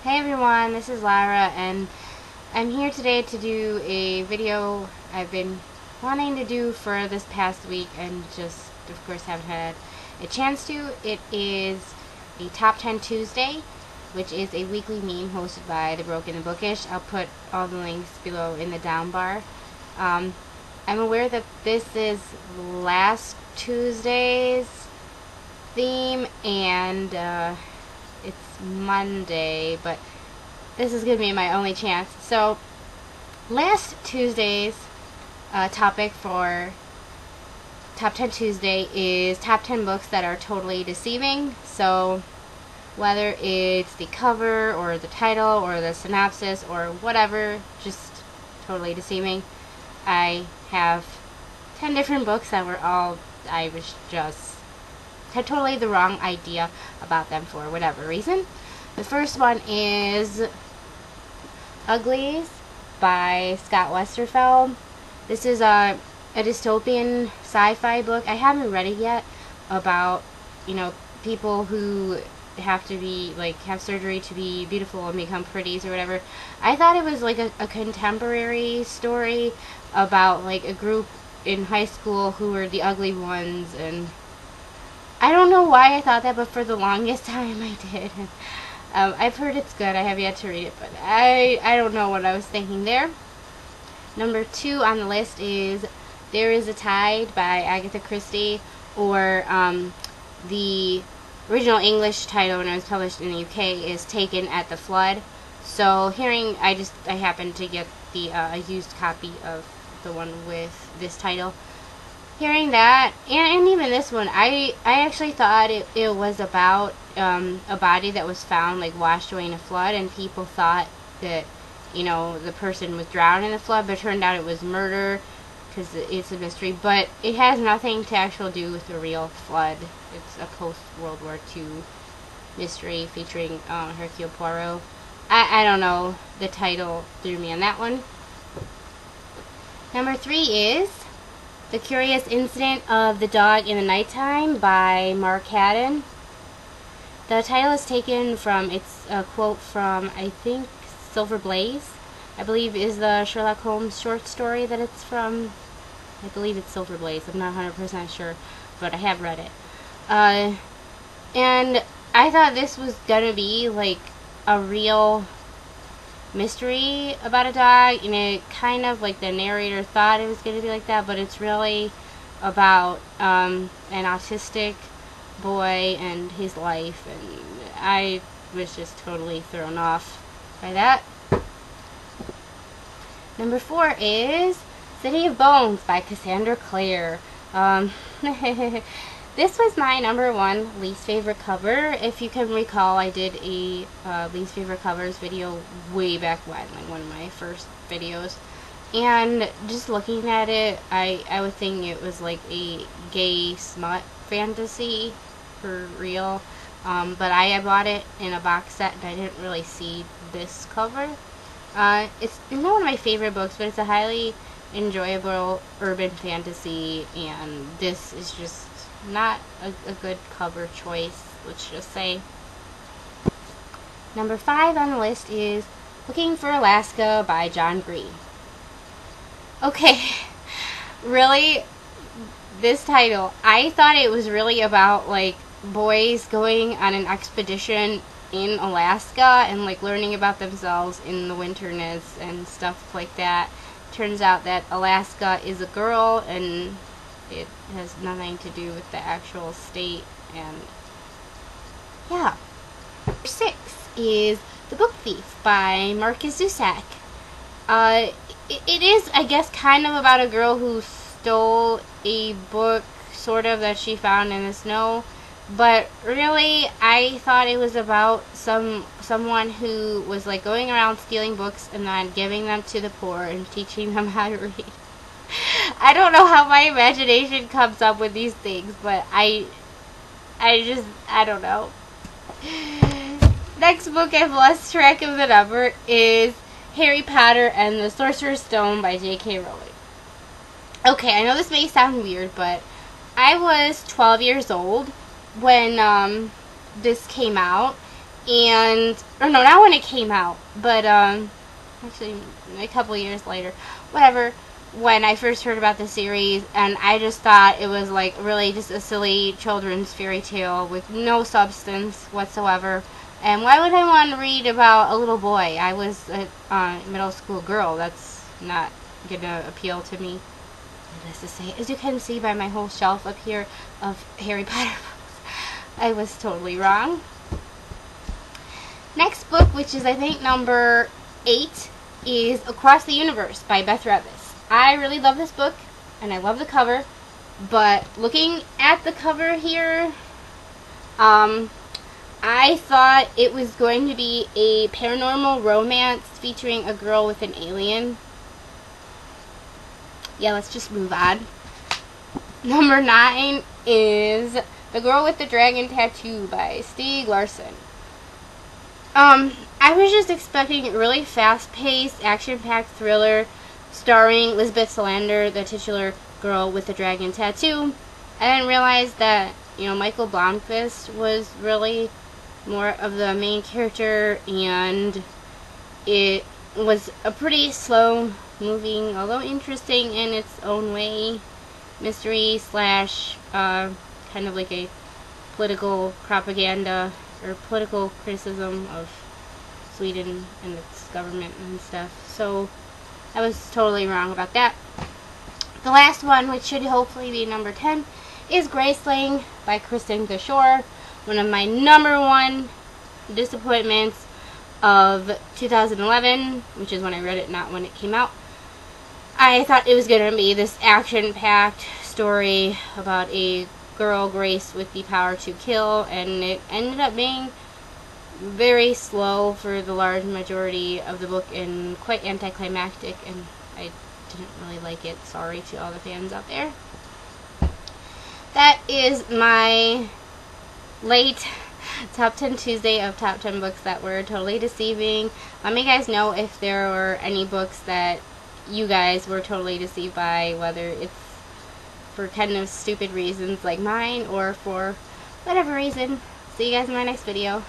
Hey everyone, this is Lara, and I'm here today to do a video I've been wanting to do for this past week and just, of course, haven't had a chance to. It is a Top 10 Tuesday, which is a weekly meme hosted by The Broken and Bookish. I'll put all the links below in the down bar. I'm aware that this is last Tuesday's theme, and it's Monday, but this is going to be my only chance. So, last Tuesday's topic for Top 10 Tuesday is top 10 books that are totally deceiving. So, whether it's the cover or the title or the synopsis or whatever, just totally deceiving. I have 10 different books that were all, I was just had totally the wrong idea about them for whatever reason. The first one is Uglies by Scott Westerfeld. This is a dystopian sci-fi book. I haven't read it yet, about, people who have to be, have surgery to be beautiful and become pretties or whatever. I thought it was like a contemporary story about like a group in high school who were the ugly ones, and I don't know why I thought that, but for the longest time I did. I've heard it's good. I have yet to read it, but I don't know what I was thinking there. Number 2 on the list is There Is a Tide by Agatha Christie, or the original English title when it was published in the UK is Taken at the Flood. So I happened to get the a used copy of the one with this title. Hearing that, and even this one, I actually thought it was about a body that was found, washed away in a flood, and people thought that, the person was drowned in the flood, but it turned out it was murder, because it's a mystery. But it has nothing to actually do with the real flood. It's a post-World War II mystery featuring Hercule Poirot. I don't know, the title threw me on that one. Number 3 is The Curious Incident of the Dog in the Nighttime by Mark Haddon. The title is taken from, it's a quote from, I think, Silver Blaze, I believe is the Sherlock Holmes short story that it's from. I believe it's Silver Blaze. I'm not 100% sure, but I have read it. And I thought this was gonna be like a real mystery about a dog, and it kind of, the narrator thought it was going to be like that, but it's really about an autistic boy and his life, and I was just totally thrown off by that. Number 4 is City of Bones by Cassandra Clare. This was my number 1 least favorite cover. If you can recall, I did a least favorite covers video way back when, one of my first videos. And just looking at it, I was thinking it was like a gay smut fantasy for real. But I bought it in a box set, and I didn't really see this cover. It's not one of my favorite books, but it's a highly enjoyable urban fantasy, and this is just not a good cover choice, let's just say. Number 5 on the list is Looking for Alaska by John Green. Okay, really, this title, I thought it was really about boys going on an expedition in Alaska and learning about themselves in the winterness and stuff like that. Turns out that Alaska is a girl, and it has nothing to do with the actual state, and yeah. Number 6 is The Book Thief by Marcus Zusak. It is, I guess, kind of about a girl who stole a book, sort of, that she found in the snow, but really, I thought it was about someone who was going around stealing books and then giving them to the poor and teaching them how to read. I don't know how my imagination comes up with these things, but I don't know. Next book I've lost track of the number is Harry Potter and the Sorcerer's Stone by J.K. Rowling. Okay, I know this may sound weird, but I was 12 years old when this came out, and, or no, not when it came out, but actually a couple years later, whatever, when I first heard about the series, and I just thought it was like really just a silly children's fairy tale with no substance whatsoever. And why would I want to read about a little boy? I was a middle school girl. That's not gonna appeal to me. Needless to say, as you can see by my whole shelf up here of Harry Potter books, I was totally wrong. Next book, which is I think number 8, is Across the Universe by Beth Revis. I really love this book, and I love the cover, but looking at the cover here, I thought it was going to be a paranormal romance featuring a girl with an alien. Yeah, let's just move on. Number 9 is The Girl with the Dragon Tattoo by Stieg Larsson. I was just expecting a really fast-paced, action-packed thriller starring Lisbeth Salander, the titular girl with the dragon tattoo. I didn't realize that, Michael Blomkvist was really more of the main character, and it was a pretty slow-moving, although interesting in its own way, mystery slash kind of like a political propaganda or political criticism of Sweden and its government and stuff. So I was totally wrong about that. The last one, which should hopefully be number 10, is Graceling by Kristen Gashore. One of my number 1 disappointments of 2011, which is when I read it, not when it came out. I thought it was going to be this action-packed story about a girl, Grace, with the power to kill, and it ended up being very slow for the large majority of the book and quite anticlimactic, and I didn't really like it. Sorry to all the fans out there. That is my late Top 10 Tuesday of Top 10 books that were totally deceiving. Let me guys know if there were any books that you guys were totally deceived by, whether it's for kind of stupid reasons like mine or for whatever reason. See you guys in my next video.